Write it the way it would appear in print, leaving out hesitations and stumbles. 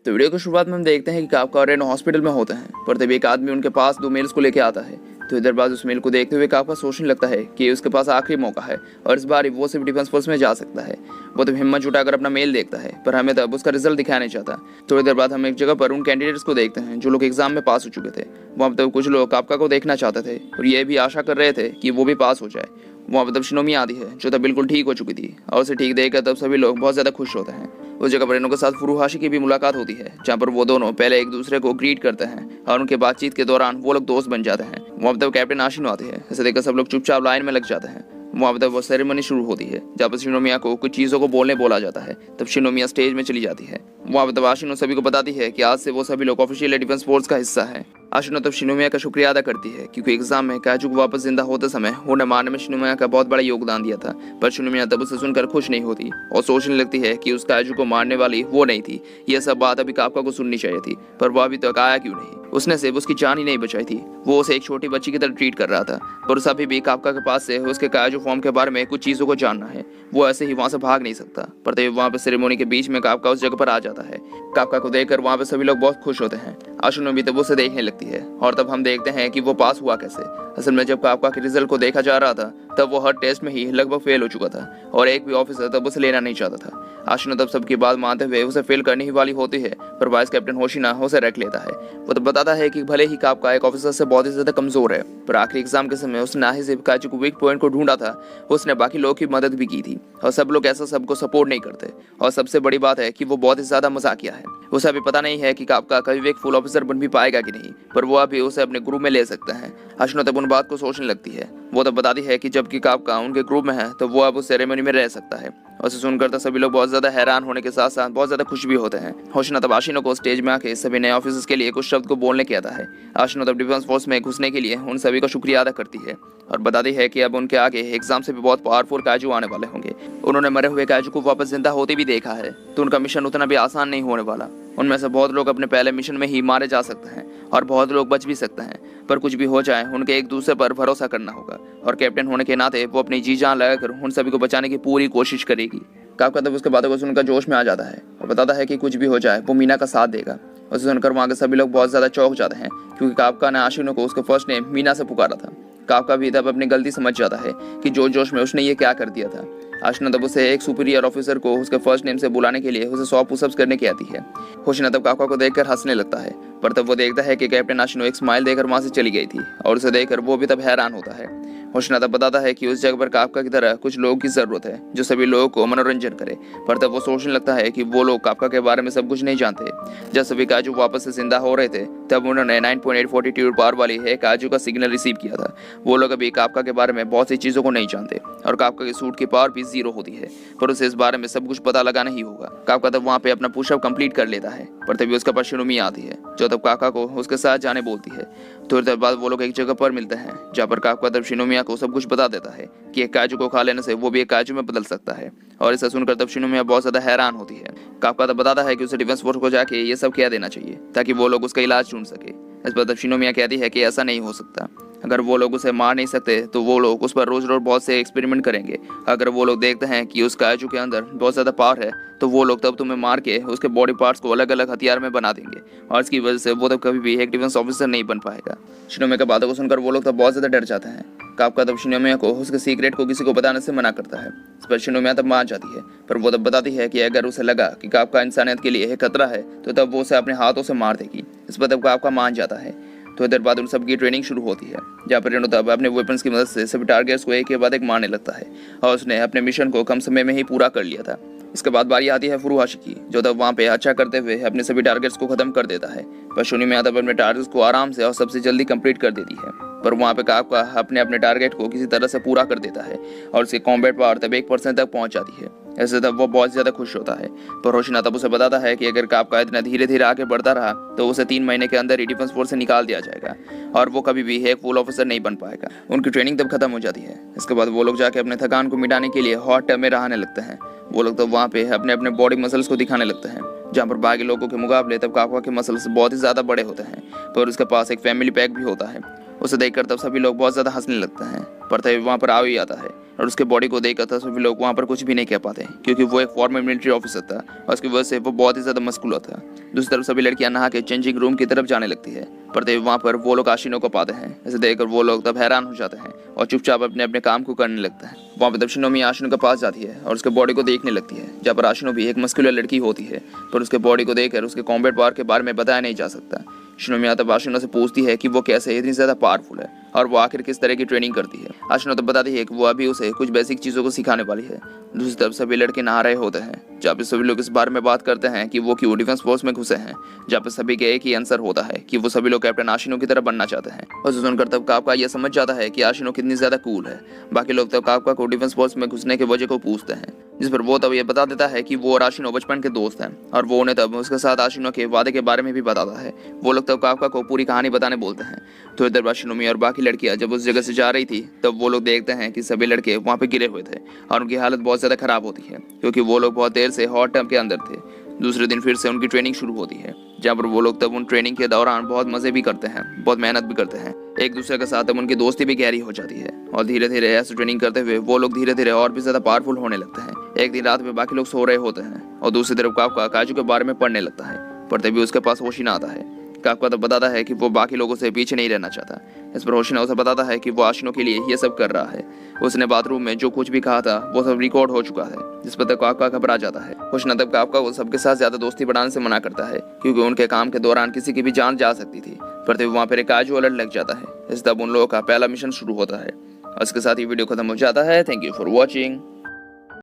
तो वीडियो की शुरुआत में हम देखते हैं कि काफका और रेनो हॉस्पिटल में होते हैं, पर तभी एक आदमी उनके पास 2 मेल्स को लेकर आता है। तो इधर बाद उस मेल को देखते हुए काफका सोचने लगता है कि उसके पास आखिरी मौका है और इस बार वो सिर्फ डिफेंस फोर्स में जा सकता है। वो तब हिम्मत जुटाकर अपना मेल देखता है, पर हमें तब उसका रिजल्ट दिखाना नहीं चाहता। थोड़ी देर बाद हम एक जगह पर उन कैंडिडेट्स को देखते हैं जो लोग एग्जाम में पास हो चुके थे। वहाँ पर तब कुछ लोग काफका को देखना चाहते थे और ये भी आशा कर रहे थे कि वो भी पास हो जाए। वहाँ पर तब शिनोमी आती है जो तब बिल्कुल ठीक हो चुकी थी और उसे ठीक देखकर तब सभी लोग बहुत ज्यादा खुश होते हैं। उस जगह पर रेनो के साथ फुरुहाशी की भी मुलाकात होती है, जहाँ पर वो दोनों पहले एक दूसरे को ग्रीट करते हैं और उनके बातचीत के दौरान वो लोग दोस्त बन जाते हैं। वहाँ पर कैप्टन आशिनो आती है, इसे देखकर सब लोग चुपचाप लाइन में लग जाते हैं। वहाँ पर वो सेरेमनी शुरू होती है जहाँ पर शिनोमिया को कुछ चीज़ों को बोलने बोला जाता है। तब शिनोमिया स्टेज में चली जाती है। वहाँ पर आशिनो सभी को बताती है कि आज से वो सभी लोग ऑफिशियल डिफेंस फोर्स का हिस्सा है। आशिनो तब शिनोमिया का शुक्रिया अदा करती है क्योंकि एग्जाम में काजू को वापस जिंदा होते समय उन्हें मारने में शिनोमिया का बहुत बड़ा योगदान दिया था। पर शिनोमिया तब उसे सुनकर खुश नहीं होती और सोचने लगती है कि उस काजू को मारने वाली वो नहीं थी। यह सब बात अभी काफका को सुननी चाहिए थी, पर वो अभी तक आया क्यों नहीं। उसने सिर्फ उसकी जान ही नहीं बचाई थी, वो उसे एक छोटी बच्ची की तरह ट्रीट कर रहा था। पर उसे अभी भी काफका के पास से उसके काजू फॉर्म के बारे में कुछ चीजों को जानना है। वो ऐसे ही वहाँ से भाग नहीं सकता। पर तभी वहाँ पे सेरेमनी के बीच में काफका उस जगह पर आ जाता है। काफका को देखकर वहाँ पे सभी लोग बहुत खुश होते हैं। आशिनो भी तब उसे देखने लगती है और तब हम देखते हैं कि वो पास हुआ कैसे। असल में जब काफका के रिजल्ट को देखा जा रहा था तब वो हर टेस्ट में ही लगभग फेल हो चुका था और एक भी ऑफिसर तब उसे लेना नहीं चाहता था। आशिनो तब सबकी बात मानते हुए उसे फेल करने ही वाली होती है, पर वाइस कैप्टन होशिना उसे रख लेता है। वो तब बताता है कि भले ही काफका एक ऑफिसर से बहुत ही ज्यादा कमजोर है, पर आखिरी एग्जाम के समय उसने ना ही सिर्फ काजू को वीक पॉइंट को ढूंढा था, उसने बाकी लोगों की मदद भी की थी। और सब लोग ऐसा सबको सपोर्ट नहीं करते। और सबसे बड़ी बात है कि वो बहुत ही ज्यादा मजाकिया है। उसे अभी पता नहीं है कि काफका कभी भी एक फुल ऑफिसर बन भी पाएगा कि नहीं, पर वो अभी उसे अपने ग्रुप में ले सकता है। आशिनो तब उन बात को सोचने लगती है। वो तब बताती है कि जबकि काफका उनके ग्रुप में है तो वो अब उस सेरेमनी में रह सकता है। और उसे सुनकर तो सभी लोग बहुत ज्यादा हैरान होने के साथ साथ बहुत ज्यादा खुश भी होते हैं। होशिना तब आशिनो को स्टेज में आके सभी नए ऑफिसर्स के लिए कुछ शब्द को बोलने कहता है। आशिनो तब डिफेंस फोर्स में घुसने के लिए उन सभी का शुक्रिया अदा करती है और बताती है कि अब उनके आगे एग्जाम से भी बहुत पावरफुल काजू आने वाले होंगे। उन्होंने मरे हुए काजू को वापस जिंदा होते भी देखा है, तो उनका मिशन उतना भी आसान नहीं होने वाला। उनमें से बहुत लोग अपने पहले मिशन में ही मारे जा सकते हैं और बहुत लोग बच भी सकते हैं, पर कुछ भी हो जाए उनके एक दूसरे पर भरोसा करना होगा और कैप्टन होने के नाते वो अपनी जी जान लगाकर उन सभी को बचाने की पूरी कोशिश करेगी। काफका तब उसके बातों को सुनकर जोश में आ जाता है और बताता है कि कुछ भी हो जाए वो मीना का साथ देगा। उसे सुनकर वहाँ के सभी लोग बहुत ज्यादा चौंक जाते हैं क्योंकि काफका ने आशिनो को उसके फर्स्ट नेम मीना से पुकारा था। काफका भी तब अपनी गलती समझ जाता है कि जोश में उसने ये क्या कर दिया था। आशिनो तब उसे एक सुपीरियर ऑफिसर को उसके फर्स्ट नेम से बुलाने के लिए उसे 100 पुशअप्स करने की आती है। होशिना तब काफका को देखकर हंसने लगता है, पर तब वो देखता है कि कैप्टन आशिनो एक स्माइल देकर वहां से चली गई थी और उसे देखकर वो भी तब हैरान होता है। होशिना तब बताता है कि उस जगह पर काफका की तरह कुछ लोगों की जरूरत है जो सभी लोगों को मनोरंजन करे, पर तब वो सोचने लगता है कि वो लोग काफका के बारे में सब कुछ नहीं जानते। जब सभी काजू वापस से जिंदा हो रहे थे तब उन्होंने 9.842 पावर वाली एक काजू का सिग्नल रिसीव किया था। वो लोग अभी काफका के बारे में बहुत सी चीजों को नहीं जानते और काफका के सूट की पावर भी 0 होती है, पर उसे इस बारे में सब कुछ पता लगाना ही होगा। काफका तब वहाँ पे अपना पुशअप कंप्लीट कर लेता है, पर तभी उसके पास शिनोमिया आती है जो तब काफका को उसके साथ जाने बोलती है। थोड़ी देर बाद वो लोग एक जगह पर मिलते हैं जहाँ पर काफका तब शिनोमिया को सब कुछ बता देता है कि एक काजू को खा लेने से वो भी एक काजू में बदल सकता है। और इसे सुनकर तब शिनोमिया बहुत ज्यादा हैरान होती है। काफका तब बताता है कि उसे डिफेंस फोर्स को जाके ये सब कह देना चाहिए ताकि वो लोग उसका इलाज ढूंढ सके। इस पर तब शिनोमिया कहती है कि ऐसा नहीं हो सकता। अगर वो लोग उसे मार नहीं सकते तो वो लोग उस पर रोज रोज बहुत से एक्सपेरिमेंट करेंगे। अगर वो लोग देखते हैं कि उस काजू के अंदर बहुत ज्यादा पावर है तो वो लोग तब तुम्हें मार के उसके बॉडी पार्ट्स को अलग अलग हथियार में बना देंगे और इसकी वजह से वो तब कभी भी एक डिफेंस ऑफिसर नहीं बन पाएगा। शिनोमिया की बातों को सुनकर वो लोग तब बहुत ज्यादा डर जाते हैं। काफका तब शिनोमिया को उसके सीक्रेट को किसी को बताने से मना करता है। इस पर शिनोमिया तब मान जाती है, पर वो तब बताती है कि अगर उसे लगा कि काफका इंसानियत के लिए एक खतरा है तो तब वो उसे अपने हाथों से मार देगी। इस पर तब काफका मान जाता है। तो इधर बाद उन सबकी ट्रेनिंग शुरू होती है जहाँ पर रेनो तब अपने वेपन्स की मदद से सभी टारगेट्स को एक के बाद एक मारने लगता है और उसने अपने मिशन को कम समय में ही पूरा कर लिया था। इसके बाद बारी आती है फुरुहाशी की जो तब वहाँ पे अच्छा करते हुए अपने सभी टारगेट्स को खत्म कर देता है। पर शिनोमिया तब अपने टारगेट्स को आराम से और सबसे जल्दी कंप्लीट कर देती है, पर वहाँ पे काफका अपने अपने टारगेट को किसी तरह से पूरा कर देता है और उसकी कॉम्बैट पावर तब 1% तक पहुँच जाती है। ऐसे तब वो बहुत ज्यादा खुश होता है, पर होशिना तब उसे बताता है कि अगर काफका इतना धीरे धीरे आगे बढ़ता रहा तो उसे 3 महीने के अंदर ही डिफेंस फोर्स से निकाल दिया जाएगा और वो कभी भी एक फुल ऑफिसर नहीं बन पाएगा। उनकी ट्रेनिंग तब खत्म हो जाती है। इसके बाद वो लोग जाके अपने थकान को मिटाने के लिए हॉट टब में नहाने लगते हैं। वो लोग तो वहाँ पे अपने अपने बॉडी मसल्स को दिखाने लगते हैं, जहाँ पर बाकी लोगों के मुकाबले तब काफका के मसल्स बहुत ही ज्यादा बड़े होते हैं, पर उसके पास एक फैमिली पैक भी होता है। उसे देखकर तब सभी लोग बहुत ज्यादा हंसने लगते हैं, पर तभी वहाँ पर आ ही आता है और उसके बॉडी को देखकर था सभी लोग वहाँ पर कुछ भी नहीं कह पाते क्योंकि वो एक फॉर्मर मिलिट्री ऑफिसर था और उसकी वजह से वो बहुत ही ज़्यादा मस्कुलर था। दूसरी तरफ सभी लड़कियां नहा के चेंजिंग रूम की तरफ जाने लगती है, पर तभी वहाँ पर वो लोग आशिनो को पाते हैं। इसे देखकर वो लोग तब हैरान हो जाते हैं और चुपचाप अपने अपने काम को करने लगते हैं। वहाँ पर तब शिनोमी आशिनो के पास जाती है और उसके बॉडी को देखने लगती है, जहाँ पर आशिनो भी एक मस्कुलर लड़की होती है, पर उसके बॉडी को देखकर उसके कॉम्बैट पावर के बारे में बताया नहीं जा सकता। शिनोमी तब आशिनो से पूछती है कि वो कैसे इतनी ज़्यादा पावरफुल है और वो आखिर किस तरह की ट्रेनिंग करती है। आशिनो तो बताती है कि वो अभी उसे कुछ बेसिक चीज़ों को सिखाने वाली है। दूसरी तरफ सभी लड़के नहा रहे होते हैं, जहाँ पे सभी लोग इस बारे में बात करते हैं कि वो क्यों डिफेंस फोर्स में घुसे हैं, जहाँ पे सभी के एक ही आंसर होता है कि वो सभी लोग कैप्टन आशिनो की तरह बनना चाहते हैं। और सुनकर तब काफका यह समझ जाता है कि आशिनो कितनी ज्यादा कूल है। बाकी लोग तब काफका को डिफेंस फोर्स में घुसने की वजह को पूछते हैं, जिस पर वो तब ये बता देता है कि वो और आशिनो बचपन के दोस्त हैं और वो उन्हें तब उसके साथ आशिनो के वादे के बारे में भी बताता है। वो लोग तब काफका को पूरी कहानी बताने बोलते हैं। तो इधर बाद शिनोमी और बाकी लड़कियां जब उस जगह से जा रही थी तब वो लोग देखते हैं कि सभी लड़के वहाँ पे गिरे हुए थे और उनकी हालत बहुत ज़्यादा खराब होती है क्योंकि वो लोग बहुत देर से हॉट टब के अंदर थे। दूसरे दिन फिर से उनकी ट्रेनिंग शुरू होती है, जहाँ पर वो लोग तब उन ट्रेनिंग के दौरान बहुत मज़े भी करते हैं, बहुत मेहनत भी करते हैं एक दूसरे के साथ। तब उनकी दोस्ती भी गहरी हो जाती है और धीरे धीरे ऐसे ट्रेनिंग करते हुए वो लोग धीरे धीरे और भी ज़्यादा पावरफुल होने लगते हैं। एक दिन रात में बाकी लोग सो रहे होते हैं और दूसरी तरफ काफका काजू के बारे में पढ़ने लगता है, पर तभी उसके पास होशिना आता है। काफका तो बताता है कि वो बाकी लोगों से पीछे नहीं रहना चाहता। इस पर होशिना उसे बताता है कि वो आशिनो के लिए ये सब कर रहा है। उसने बाथरूम में जो कुछ भी कहा था वो सब रिकॉर्ड हो चुका है, जिस पर तब काफका घबरा जाता है। होशिना तब काफका को सबके साथ ज्यादा दोस्ती बढ़ाने से मना करता है क्योंकि उनके काम के दौरान किसी की भी जान जा सकती थी, पर तभी वहाँ पर एक काजू अलर्ट लग जाता है। इस तब उन लोगों का पहला मिशन शुरू होता है। और इसके साथ ही वीडियो खत्म हो जाता है। Thank you for watching.